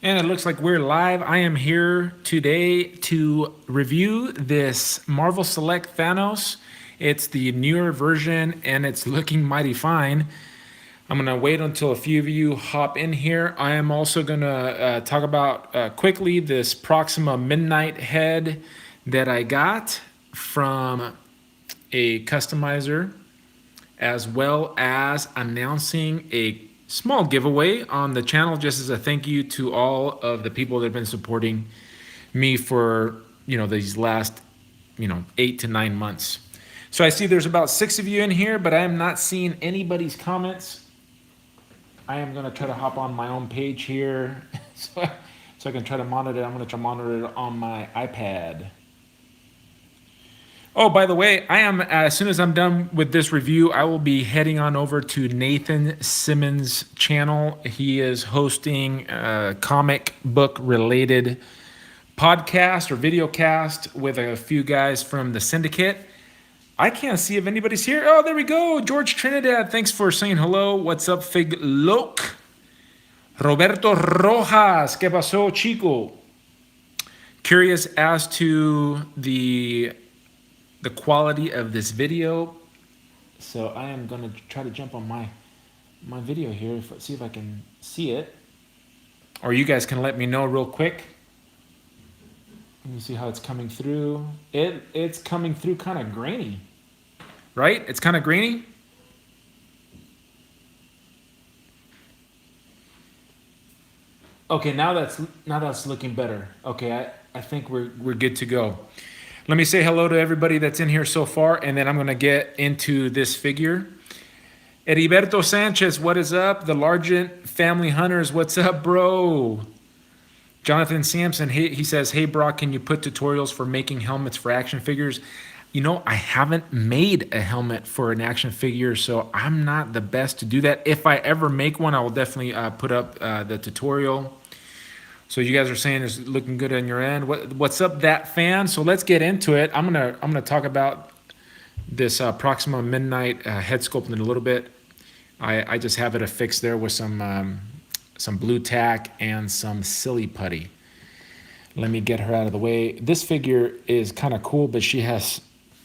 And it looks like we're live. I am here today to review this Marvel Select Thanos. It's the newer version and it's looking mighty fine. I'm going to wait until a few of you hop in here. I am also going to talk about quickly this Proxima Midnight head that I got from a customizer, as well as announcing a small giveaway on the channel just as a thank you to all of the people that have been supporting me for these last 8 to 9 months. So I see there's about 6 of you in here, but I am not seeing anybody's comments. I am going to try to hop on my own page here so I can try to monitor it. I'm going to try to monitor it on my iPad. Oh, by the way, I am, as soon as I'm done with this review, I will be heading on over to Nathan Simmons' channel. He is hosting a comic book related podcast or video cast with a few guys from the Syndicate. I can't see if anybody's here. Oh, there we go. George Trinidad, thanks for saying hello. What's up, Fig Loke? Roberto Rojas, ¿qué pasó, chico? Curious as to the quality of this video, so I am going to try to jump on my video here, see if I can see it, or you guys can let me know real quick. Let me see how it's coming through. It's coming through kind of grainy, right? It's kind of grainy. Okay, now that's looking better. Okay, I think we're good to go. Let me say hello to everybody that's in here so far, and then I'm going to get into this figure. Heriberto Sanchez, what is up? The Largent Family Hunters, what's up, bro? Jonathan Sampson, he says, hey, Brock, can you put tutorials for making helmets for action figures? I haven't made a helmet for an action figure, so I'm not the best to do that. If I ever make one, I will definitely put up the tutorial. So you guys are saying it's looking good on your end. What's up, that fan? So let's get into it. I'm gonna talk about this Proxima Midnight head sculpt in a little bit. I just have it affixed there with some blue tack and some silly putty. Let me get her out of the way. This figure is kind of cool, but she has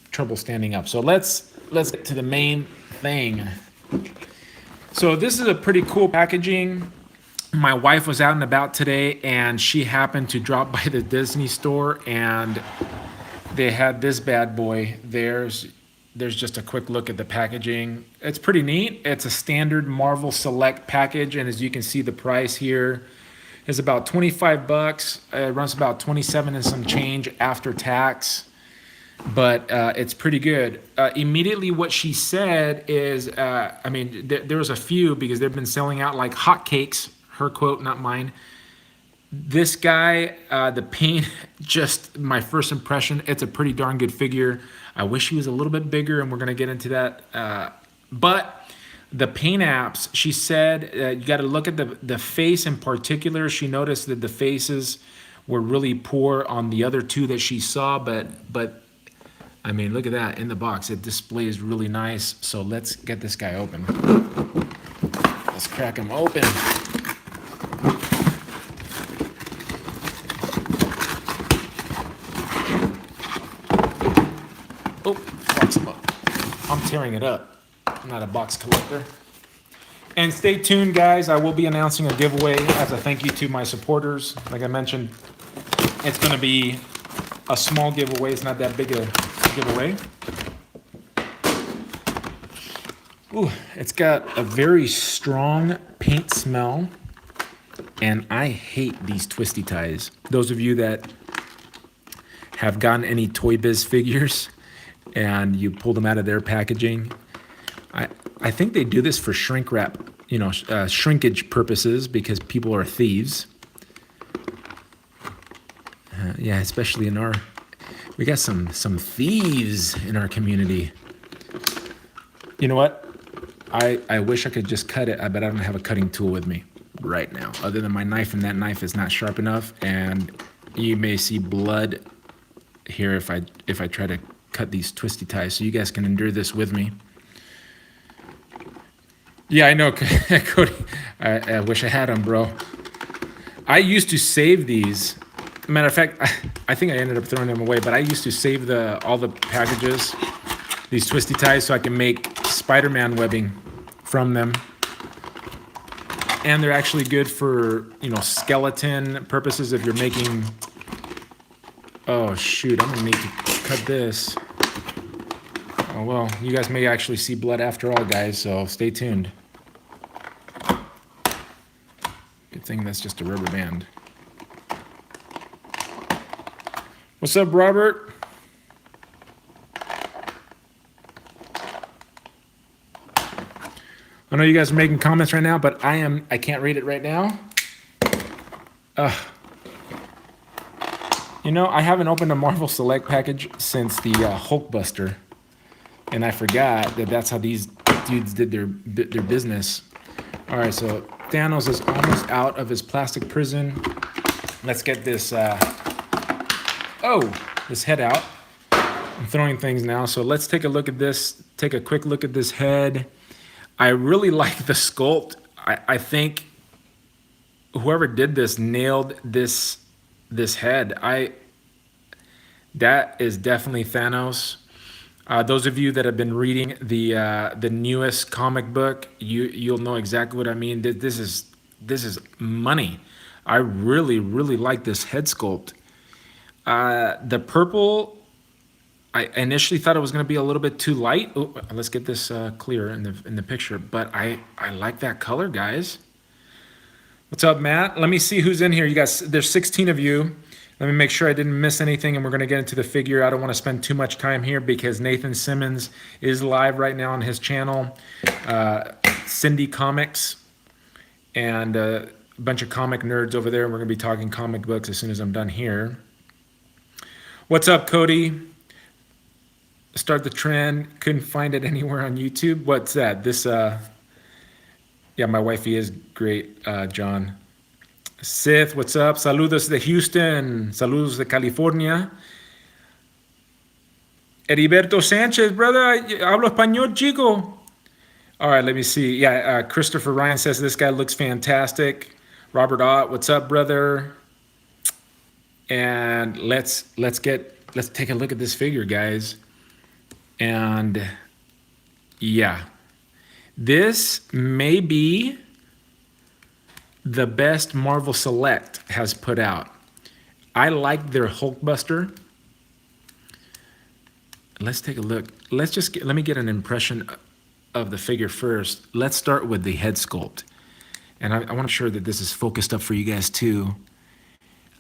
trouble standing up. So let's get to the main thing. So this is a pretty cool packaging. My wife was out and about today, and she happened to drop by the Disney store, and they had this bad boy. There's just a quick look at the packaging. It's pretty neat. It's a standard Marvel Select package, and as you can see, the price here is about $25. It runs about 27 and some change after tax, but it's pretty good. Immediately what she said is, there was a few because they've been selling out like hotcakes. Her quote, not mine. This guy, the paint, just my first impression, it's a pretty darn good figure. I wish he was a little bit bigger, and we're going to get into that. But the paint apps, she said, you got to look at the face in particular. She noticed that the faces were really poor on the other two that she saw, but I mean, look at that in the box. It displays really nice. So let's get this guy open. Let's crack him open. Oh, Proxima. I'm tearing it up. I'm not a box collector. And stay tuned, guys. I will be announcing a giveaway as a thank you to my supporters. Like I mentioned, it's going to be a small giveaway. It's not that big a giveaway. Ooh, it's got a very strong paint smell. And I hate these twisty ties. Those of you that have gotten any Toy Biz figures and you pull them out of their packaging, I think they do this for shrink wrap, shrinkage purposes because people are thieves. Yeah, especially we got some thieves in our community. You know what? I wish I could just cut it, but I don't have a cutting tool with me right now, other than my knife, and that knife is not sharp enough, and you may see blood here if I try to cut these twisty ties, so you guys can endure this with me. Yeah, I know, Cody. I wish I had them, bro. I used to save these. Matter of fact, I think I ended up throwing them away, but I used to save all the packages, these twisty ties, so I can make Spider-Man webbing from them. And they're actually good for, you know, skeleton purposes if you're making... Oh, shoot, I'm gonna need to cut this. Oh, well, you guys may actually see blood after all, guys, so stay tuned. Good thing that's just a rubber band. What's up, Robert? I know you guys are making comments right now, but I can't read it right now. You know, I haven't opened a Marvel Select package since the Hulkbuster, and I forgot that that's how these dudes did their business. All right, so Thanos is almost out of his plastic prison. Let's get this this head out. I'm throwing things now, so let's take a look at this. Take a quick look at this head. I really like the sculpt. I think whoever did this nailed this head. That is definitely Thanos. Those of you that have been reading the newest comic book, you'll know exactly what I mean. This is money. I really like this head sculpt. The purple, I initially thought it was going to be a little bit too light. Oh, let's get this clear in the picture. But I like that color, guys. What's up, Matt? Let me see who's in here. You guys, there's 16 of you. Let me make sure I didn't miss anything, and we're going to get into the figure. I don't want to spend too much time here because Nathan Simmons is live right now on his channel, Cindy Comics, and a bunch of comic nerds over there. We're going to be talking comic books as soon as I'm done here. What's up, Cody? Start the trend. Couldn't find it anywhere on YouTube. What's that? This, yeah, my wifey is great, John. Sith, what's up? Saludos de Houston. Saludos de California. Heriberto Sanchez, brother. Hablo español, chico. All right, let me see. Yeah, Christopher Ryan says this guy looks fantastic. Robert Ott, what's up, brother? And let's take a look at this figure, guys. And yeah, this may be the best Marvel Select has put out. I like their Hulkbuster. Let's take a look. Let me get an impression of the figure first. Let's start with the head sculpt. And I want to make sure that this is focused up for you guys too.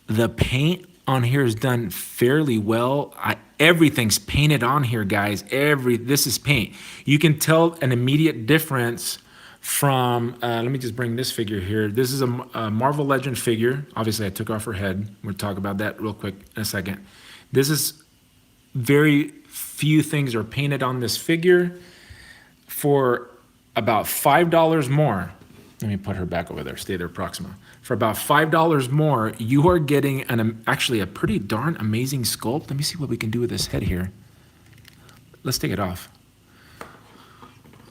The paint on here is done fairly well. Everything's painted on here, guys. This is paint. You can tell an immediate difference from, let me just bring this figure here. This is a Marvel Legend figure. Obviously, I took off her head. We'll talk about that real quick in a second. This is very few things are painted on this figure for about $5 more. Let me put her back over there. Stay there, Proxima. For about $5 more, you are getting actually a pretty darn amazing sculpt. Let me see what we can do with this head here. Let's take it off.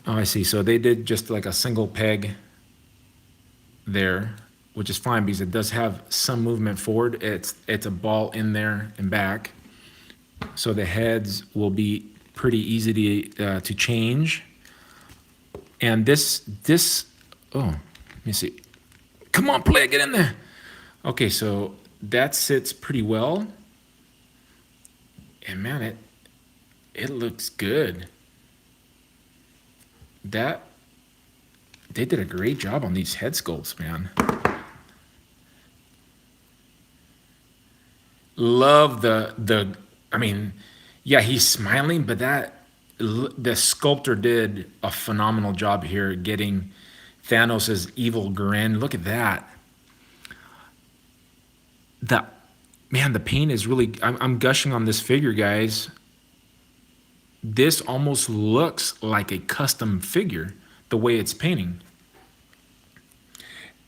Oh, I see. So they did just like a single peg there, which is fine because it does have some movement forward. It's a ball in there and back. So the heads will be pretty easy to change. And this, oh, let me see. Come on, play, get in there. Okay, so that sits pretty well. And man, it looks good. They did a great job on these head sculpts, man. Love I mean, yeah, he's smiling, but the sculptor did a phenomenal job here getting Thanos' evil grin. Look at that. Man, the paint is really, I'm gushing on this figure, guys. This almost looks like a custom figure, the way it's painting.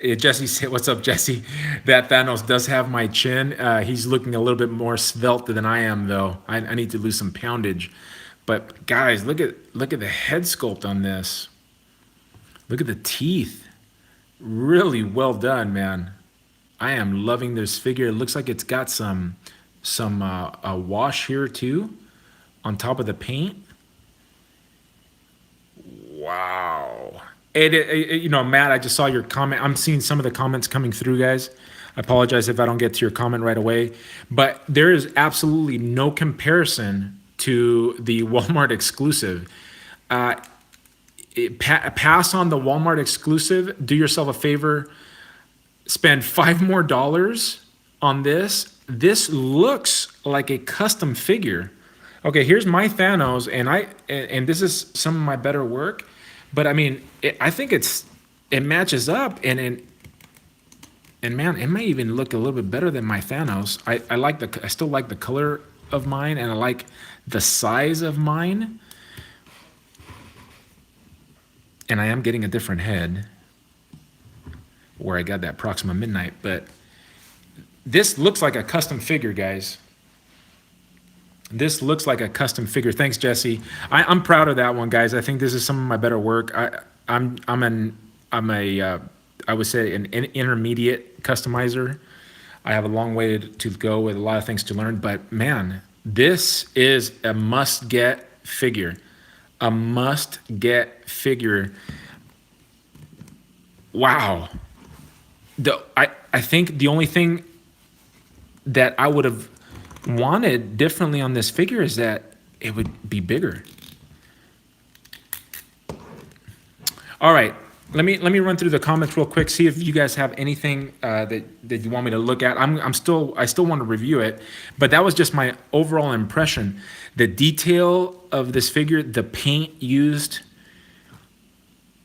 Jesse said, what's up, Jesse? That Thanos does have my chin. He's looking a little bit more svelte than I am, though. I need to lose some poundage. But guys, look at the head sculpt on this. Look at the teeth. Really well done, man. I am loving this figure. It looks like it's got some a wash here too on top of the paint. Wow. You know, Matt, I just saw your comment. I'm seeing some of the comments coming through, guys. I apologize if I don't get to your comment right away, but there is absolutely no comparison to the Walmart exclusive. Pass on the Walmart exclusive. Do yourself a favor. Spend $5 more on this. This looks like a custom figure. Okay, here's my Thanos, and this is some of my better work, but I mean, I think it matches up, and man, it may even look a little bit better than my Thanos. I still like the color of mine, and I like the size of mine, and I am getting a different head where I got that Proxima Midnight, but this looks like a custom figure, guys. This looks like a custom figure. Thanks, Jesse. I'm proud of that one, guys. I think this is some of my better work. I would say an intermediate customizer. I have a long way to go with a lot of things to learn, but man, this is a must-get figure. A must-get figure. Wow. I think the only thing that I would have wanted differently on this figure is that it would be bigger. All right, let me run through the comments real quick, see if you guys have anything that you want me to look at. I still want to review it, but that was just my overall impression. The detail of this figure, the paint used.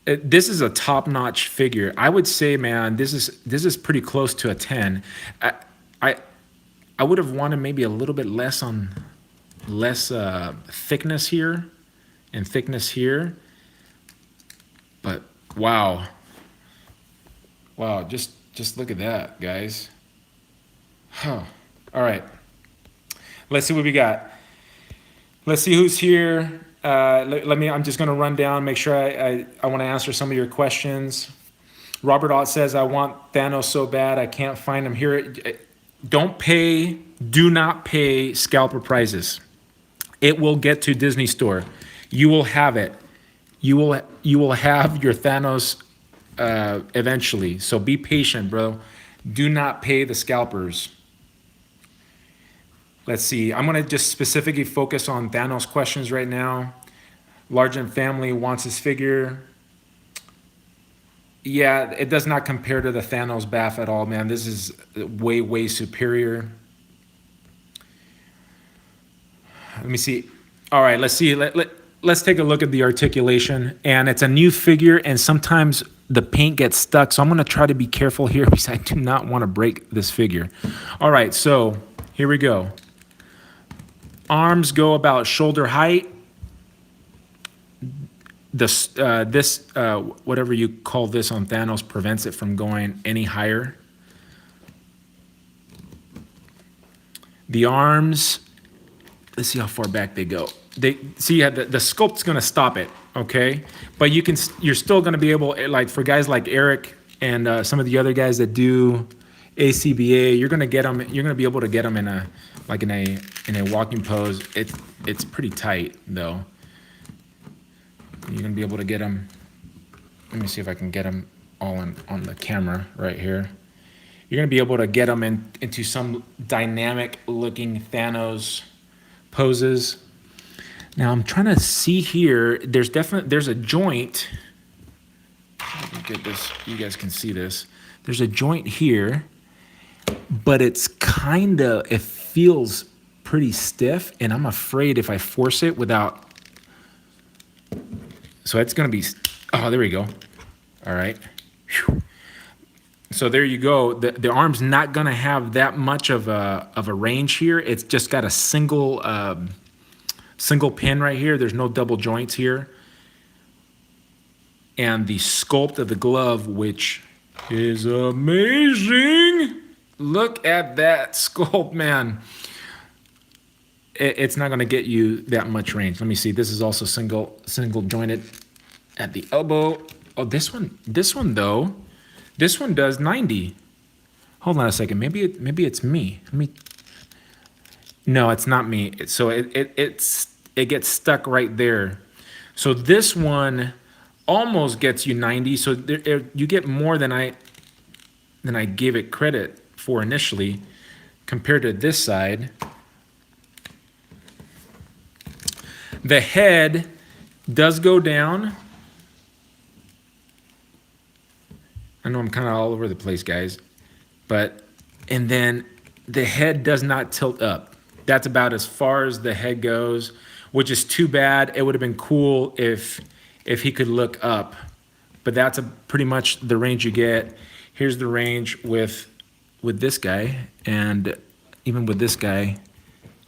This is a top-notch figure. I would say, man, this is pretty close to a 10. I would have wanted maybe a little bit less thickness here and thickness here, but wow, just look at that, guys. Huh. All right, let's see what we got. Let's see who's here. I'm just gonna run down, make sure I want to answer some of your questions. Robert Ott says, I want Thanos so bad, I can't find him here. Do not pay scalper prices. It will get to Disney Store. You will have it. You will have your Thanos eventually. So be patient, bro. Do not pay the scalpers. Let's see. I'm gonna just specifically focus on Thanos questions right now. Largent family wants his figure. Yeah, it does not compare to the Thanos bath at all, man. This is way superior. Let me see. All right, let's see. Let's take a look at the articulation. And it's a new figure, and sometimes the paint gets stuck. So I'm going to try to be careful here because I do not want to break this figure. All right, so here we go. Arms go about shoulder height. This whatever you call this on Thanos prevents it from going any higher. The arms, let's see how far back they go. The sculpt's going to stop it, okay? But you're still going to be able, like for guys like Eric and some of the other guys that do ACBA, you're going to get them. You're going to be able to get them in a walking pose. It's pretty tight though. You're gonna be able to get them. Let me see if I can get them all on the camera right here. You're gonna be able to get them into some dynamic looking Thanos poses. Now I'm trying to see here. There's a joint. Let me get this. You guys can see this. There's a joint here, but it feels pretty stiff, and I'm afraid if I force it without. So it's going to be, oh, there we go. All right. Whew. So there you go. The arm's not going to have that much of a range here. It's just got a single pin right here. There's no double joints here. And the sculpt of the glove, which is amazing. Look at that sculpt, man. It's not going to get you that much range. Let me see. This is also single jointed at the elbow. Oh, this one though, this one does 90. Hold on a second. Maybe it's me. No, it's not me. So it gets stuck right there. So this one almost gets you 90. So you get more than I gave it credit for initially compared to this side. The head does go down. I know I'm kind of all over the place, guys, and then the head does not tilt up. That's about as far as the head goes, which is too bad. It would have been cool if he could look up, but that's pretty much the range you get. Here's the range with this guy, and even with this guy.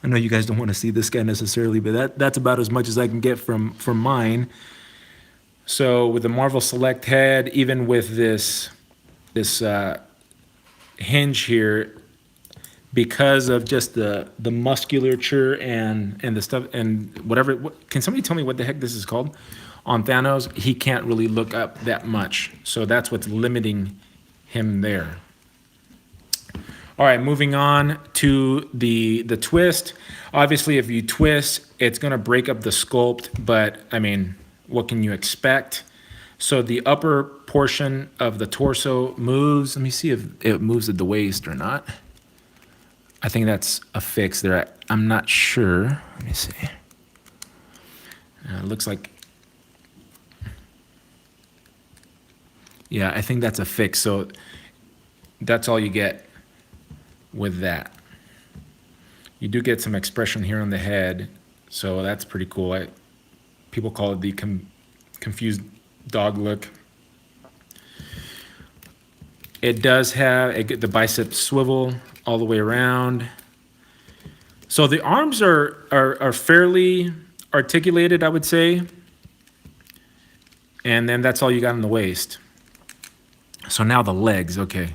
I know you guys don't want to see this guy necessarily, but that's about as much as I can get from mine. So with the Marvel Select head, even with this hinge here, because of just the musculature and the stuff and whatever. Can somebody tell me what the heck this is called? On Thanos, he can't really look up that much, so that's what's limiting him there. All right, moving on to the twist. Obviously, if you twist, it's going to break up the sculpt, but I mean, what can you expect? So the upper portion of the torso moves. Let me see if it moves at the waist or not. I think that's a fix there. I'm not sure. Let me see. It looks like, yeah, I think that's a fix. So that's all you get with that. You do get some expression here on the head, so that's pretty cool. People call it the confused dog look. It does have the bicep swivel all the way around. So the arms are fairly articulated, I would say. And then that's all you got in the waist. So now the legs, okay.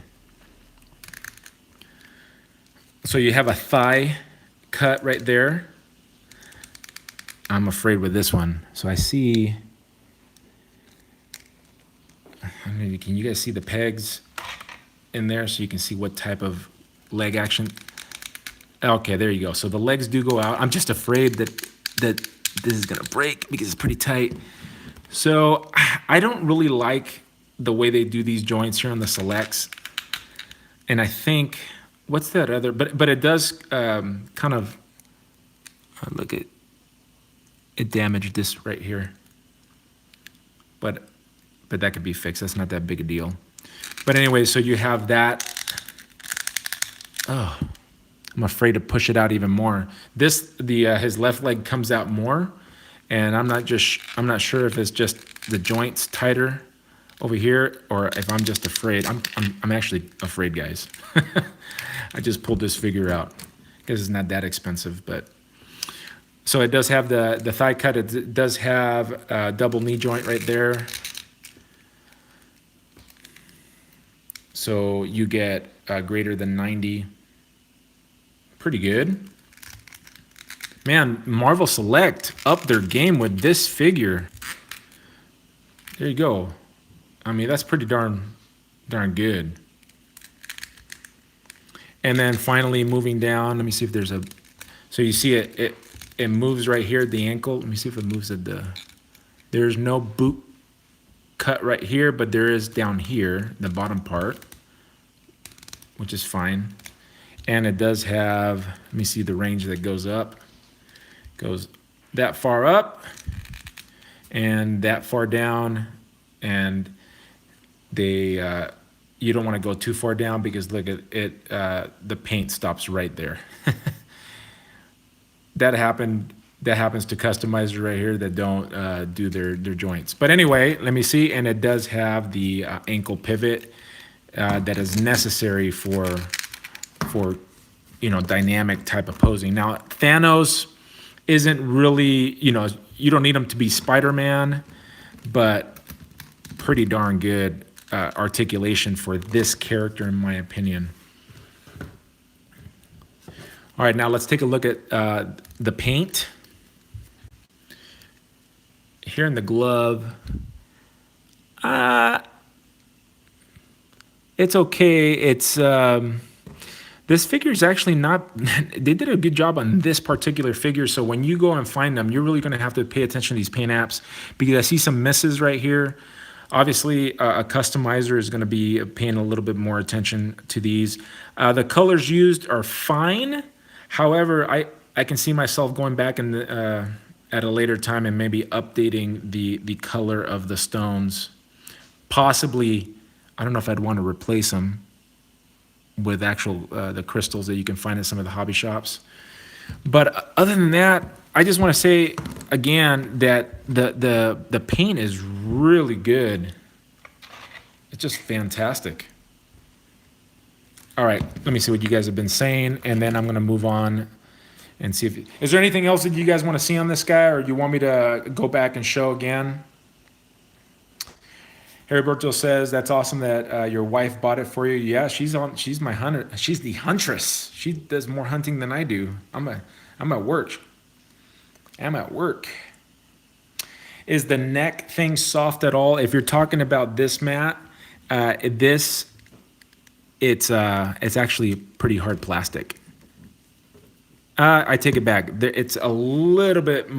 So you have a thigh cut right there. I'm afraid with this one. So I see, can you guys see the pegs in there so you can see what type of leg action? Okay, there you go. So the legs do go out. I'm just afraid that this is gonna break because it's pretty tight. So I don't really like the way they do these joints here on the selects. And I think, what's that other, but it does kind of, look at, it damaged this right here. But that could be fixed. That's not that big a deal. But anyway, so you have that. Oh, I'm afraid to push it out even more. His left leg comes out more, and I'm not sure if it's just the joints tighter over here or if I'm just afraid. I'm actually afraid, guys. I just pulled this figure out because it's not that expensive, but so it does have the thigh cut. It does have a double knee joint right there. So you get greater than 90. Pretty good. Man, Marvel Select upped their game with this figure. There you go. I mean, that's pretty darn good. And then finally moving down, let me see if there's a, so you see it moves right here at the ankle. Let me see if it moves at there's no boot cut right here, but there is down here, the bottom part, which is fine. And it does have, let me see the range that goes up. Goes that far up and that far down, and you don't want to go too far down because look at it, the paint stops right there. That happens to customizers right here that don't do their joints. But anyway, let me see, and it does have the ankle pivot that is necessary for dynamic type of posing. Now Thanos isn't really, you don't need him to be Spider-Man, but pretty darn good articulation for this character, in my opinion. All right, now let's take a look at the paint. Here in the glove, It's okay. This figure is actually not. They did a good job on this particular figure. So when you go and find them, you're really going to have to pay attention to these paint apps because I see some misses right here. Obviously, a customizer is going to be paying a little bit more attention to these. The colors used are fine. However, I can see myself going back in at a later time and maybe updating the color of the stones. Possibly, I don't know if I'd want to replace them with actual the crystals that you can find at some of the hobby shops. But other than that, I just want to say again that the paint is really good. It's just fantastic. All right, let me see what you guys have been saying, and then I'm going to move on and see if is there anything else that you guys want to see on this guy, or you want me to go back and show again. Heriberto says that's awesome that your wife bought it for you. Yeah, she's my hunter. She's the huntress. She does more hunting than I do. I'm at work. I'm at work. Is the neck thing soft at all? If you're talking about this mat, it's actually pretty hard plastic. I take it back. It's a little bit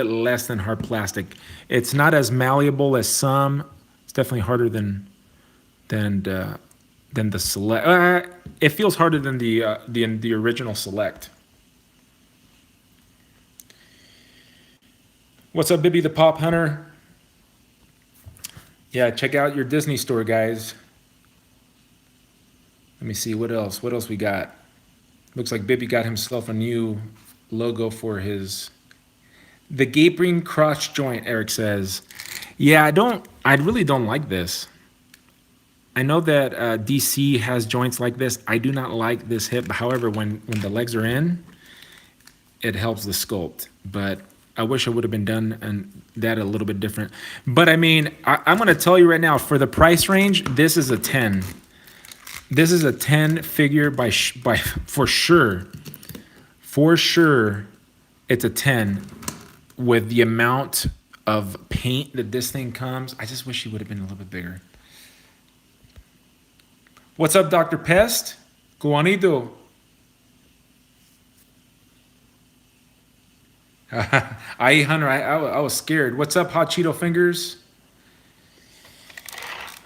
less than hard plastic. It's not as malleable as some. It's definitely harder than the Select. It feels harder than the original Select. What's up, Bibby the Pop Hunter? Yeah, check out your Disney store, guys. Let me see what else. What else we got? Looks like Bibby got himself a new logo for the gaping crotch joint. Eric says, "Yeah, I really don't like this. I know that DC has joints like this. I do not like this hip. However, when the legs are in, it helps the sculpt. But I wish I would have been done and that a little bit different. But I mean, I'm going to tell you right now, for the price range, this is a 10. This is a 10 figure for sure. For sure, it's a 10 with the amount of paint that this thing comes. I just wish he would have been a little bit bigger. What's up, Dr. Pest? Juanito. Hunter, I was scared. What's up, Hot Cheeto Fingers?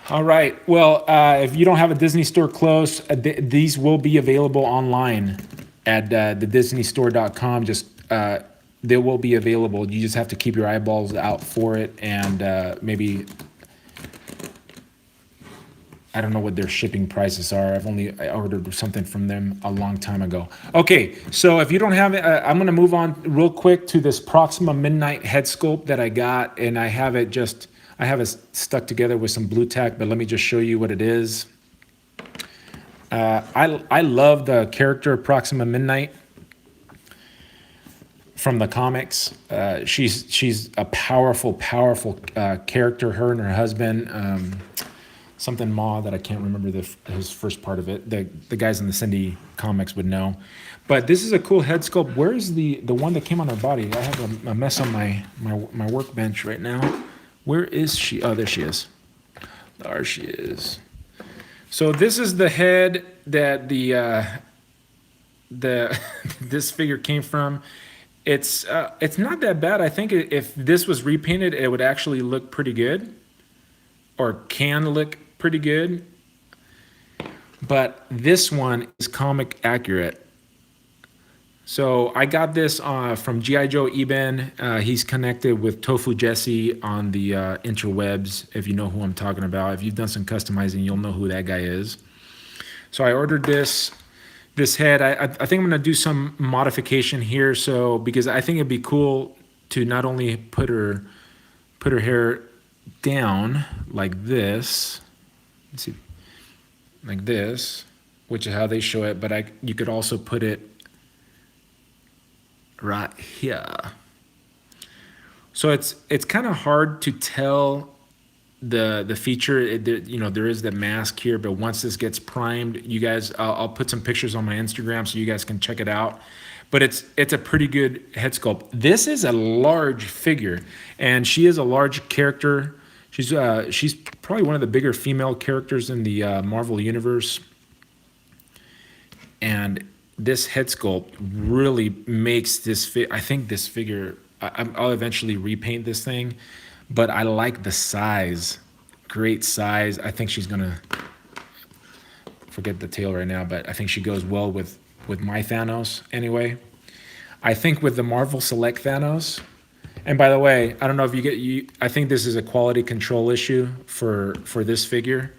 All right. Well, if you don't have a Disney store close, these will be available online at thedisneystore.com. Just they will be available. You just have to keep your eyeballs out for it, and maybe I don't know what their shipping prices are. I ordered something from them a long time ago. Okay, so if you don't have it, I'm going to move on real quick to this Proxima Midnight head sculpt that I got, and I have it stuck together with some blue tack, but let me just show you what it is. I love the character Proxima Midnight from the comics. She's a powerful character. Her and her husband, something Ma that I can't remember his first part of it. The guys in the Cindy comics would know. But this is a cool head sculpt. Where is the one that came on her body? I have a mess on my workbench right now. Where is she? Oh, there she is. There she is. So this is the head that this figure came from. It's not that bad. I think if this was repainted, it would actually look pretty good, or can look pretty good. But this one is comic accurate. So I got this from G.I. Joe Eben. He's connected with Tofu Jesse on the interwebs, if you know who I'm talking about. If you've done some customizing, you'll know who that guy is. So I ordered this head. I think I'm going to do some modification here, because I think it'd be cool to not only put her hair down like this. Let's see, like this, which is how they show it, but you could also put it right here. So it's kind of hard to tell the feature. There is the mask here, but once this gets primed, you guys, I'll put some pictures on my Instagram so you guys can check it out. But it's a pretty good head sculpt. This is a large figure, and she is a large character. She's probably one of the bigger female characters in the Marvel universe, and this head sculpt really makes this I think this figure. I'll eventually repaint this thing, but I like the size. Great size. I think she's gonna forget the tail right now, but I think she goes well with my Thanos anyway. I think with the Marvel Select Thanos. And by the way, I don't know if I think this is a quality control issue for this figure.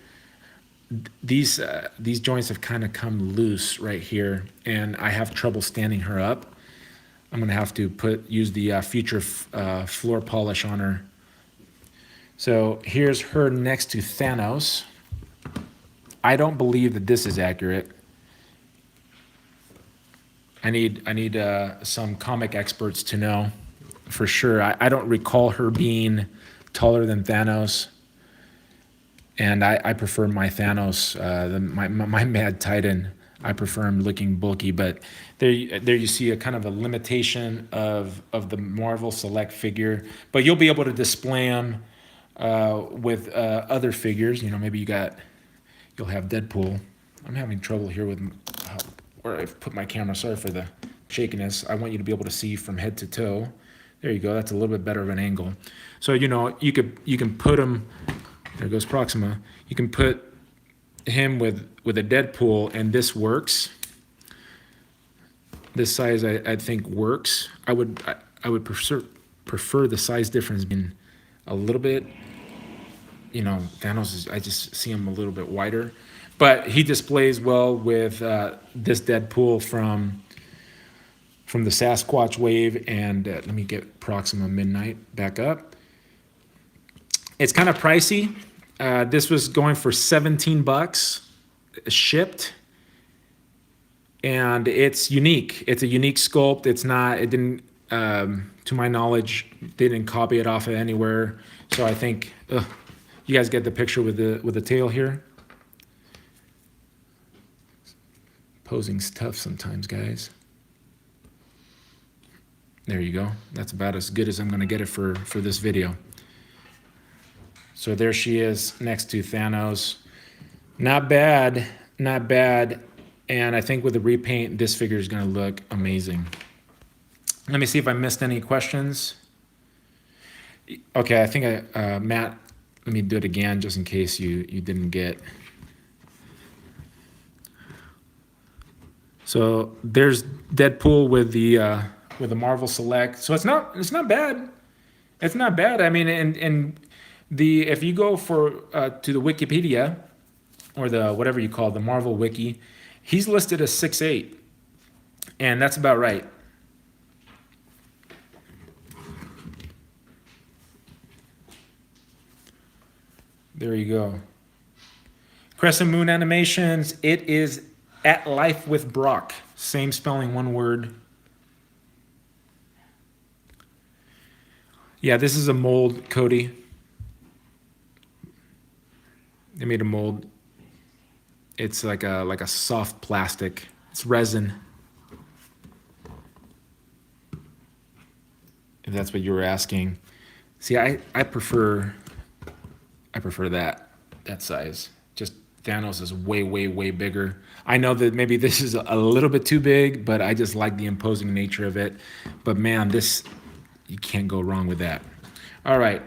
These joints have kind of come loose right here, and I have trouble standing her up. I'm gonna have to use the future floor polish on her. So here's her next to Thanos. I don't believe that this is accurate. I need some comic experts to know for sure. I don't recall her being taller than Thanos, and I prefer my Thanos, my Mad Titan. I prefer him looking bulky, but there you see a kind of a limitation of the Marvel Select figure. But you'll be able to display them with other figures. You know, maybe you'll have Deadpool. I'm having trouble here with where I've put my camera. Sorry for the shakiness. I want you to be able to see from head to toe. There you go. That's a little bit better of an angle. So you know you can put him. There goes Proxima. You can put him with a Deadpool, and this works. This size I think works. I would prefer the size difference being a little bit. You know, Thanos I just see him a little bit wider, but he displays well with this Deadpool from the Sasquatch wave. And let me get Proxima Midnight back up. It's kind of pricey. This was going for $17 shipped, and it's unique. It's a unique sculpt. It didn't, to my knowledge, they didn't copy it off of anywhere. So I think you guys get the picture with the tail here. Posing's tough sometimes, guys. There you go. That's about as good as I'm going to get it for this video. So there she is next to Thanos. Not bad, not bad. And I think with the repaint, this figure is going to look amazing. Let me see if I missed any questions. Okay, I think Matt, let me do it again just in case you didn't get. So there's Deadpool with the Marvel Select. So it's not bad. It's not bad. I mean, and if you go to the Wikipedia or the whatever you call it, the Marvel Wiki, he's listed as 6'8", and that's about right. There you go. Crescent Moon Animations. It is At Life with Brock. Same spelling, one word. Yeah, this is a mold, Cody. They made a mold. It's like a soft plastic. It's resin. If that's what you were asking. See, I prefer that size. Just Thanos is way, way, way bigger. I know that maybe this is a little bit too big, but I just like the imposing nature of it. But man, you can't go wrong with that. All right.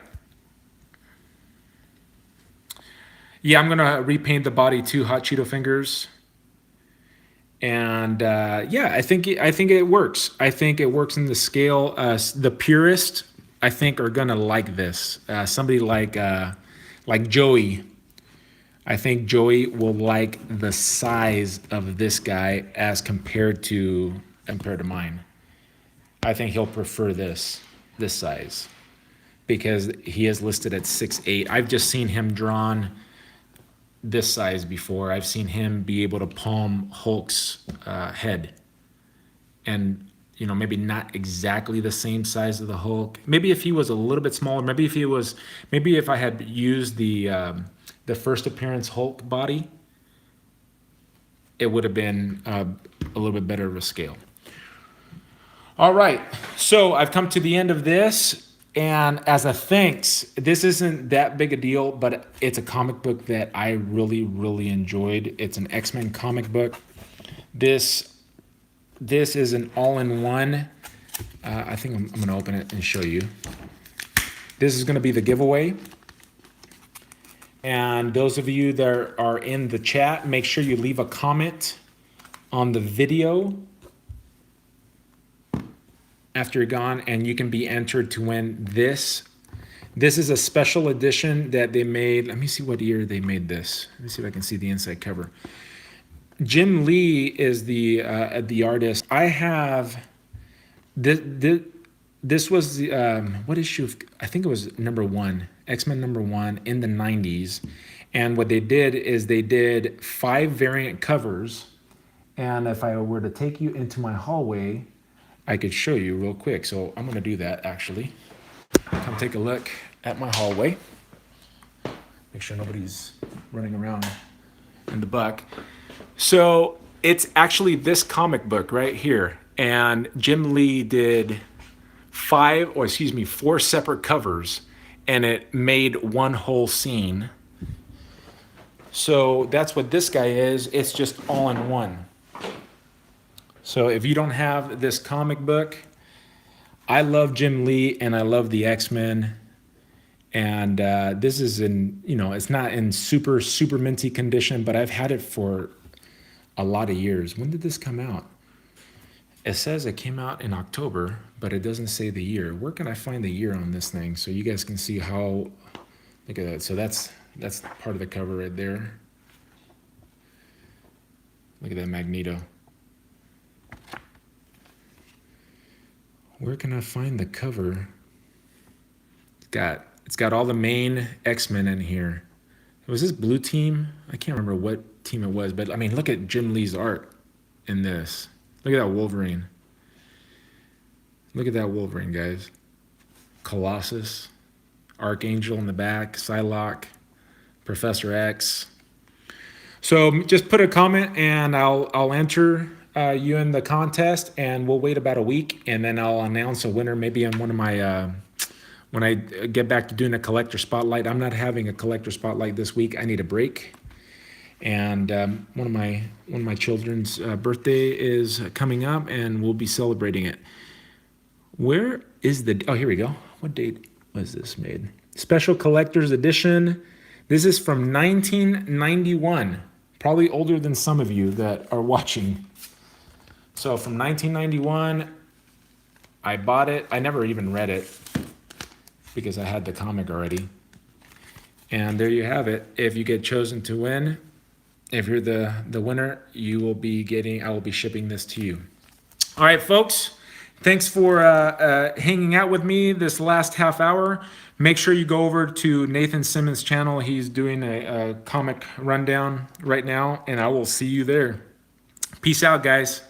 Yeah, I'm gonna repaint the body too, Hot Cheeto Fingers. And yeah, I think it works. I think it works in the scale. The purists, I think, are gonna like this. Somebody like Joey. I think Joey will like the size of this guy as compared to mine. I think he'll prefer this size because he is listed at 6'8". I've just seen him drawn this size before. I've seen him be able to palm Hulk's head, and maybe not exactly the same size of the Hulk. Maybe if he was a little bit smaller. Maybe if I had used the first appearance Hulk body, it would have been a little bit better of a scale. All right, so I've come to the end of this, And as a thanks, this isn't that big a deal, but it's a comic book that I really, really enjoyed. It's an X-Men comic book. This is an all-in-one. I think I'm going to open it and show you. This is going to be the giveaway. And those of you that are in the chat, make sure you leave a comment on the video after you're gone, and you can be entered to win this. This is a special edition that they made. Let me see what year they made this. Let me see if I can see the inside cover. Jim Lee is the artist. I have this was the what issue of, I think it was #1, X-Men #1 in the 90s. And what they did is they did 5 variant covers. And if I were to take you into my hallway, I could show you real quick. So I'm going to do that actually. Come take a look at my hallway. Make sure nobody's running around in the buck. So it's actually this comic book right here. And Jim Lee did 4 separate covers, and it made one whole scene. So that's what this guy is. It's just all in one. So if you don't have this comic book, I love Jim Lee and I love the X-Men. And this is in, it's not in super minty condition, but I've had it for a lot of years. When did this come out? It says it came out in October, but it doesn't say the year. Where can I find the year on this thing so you guys can see how, look at that. So that's part of the cover right there. Look at that Magneto. Where can I find the cover? It's got all the main X-Men in here. Was this Blue Team? I can't remember what team it was, but I mean, look at Jim Lee's art in this. Look at that Wolverine. Look at that Wolverine, guys. Colossus, Archangel in the back, Psylocke, Professor X. So just put a comment and I'll enter you in the contest, and we'll wait about a week, and then I'll announce a winner maybe on one of my when I get back to doing a collector spotlight. I'm not having a collector spotlight this week. I need a break. And one of my children's birthday is coming up, and we'll be celebrating it. Where is the? Oh, here we go. What date was this made? Special collector's edition. This is from 1991. Probably older than some of you that are watching. So from 1991, I bought it. I never even read it because I had the comic already. And there you have it. If you get chosen to win, if you're the winner, I will be shipping this to you. All right, folks. Thanks for hanging out with me this last half hour. Make sure you go over to Nathan Simmons' channel. He's doing a comic rundown right now, and I will see you there. Peace out, guys.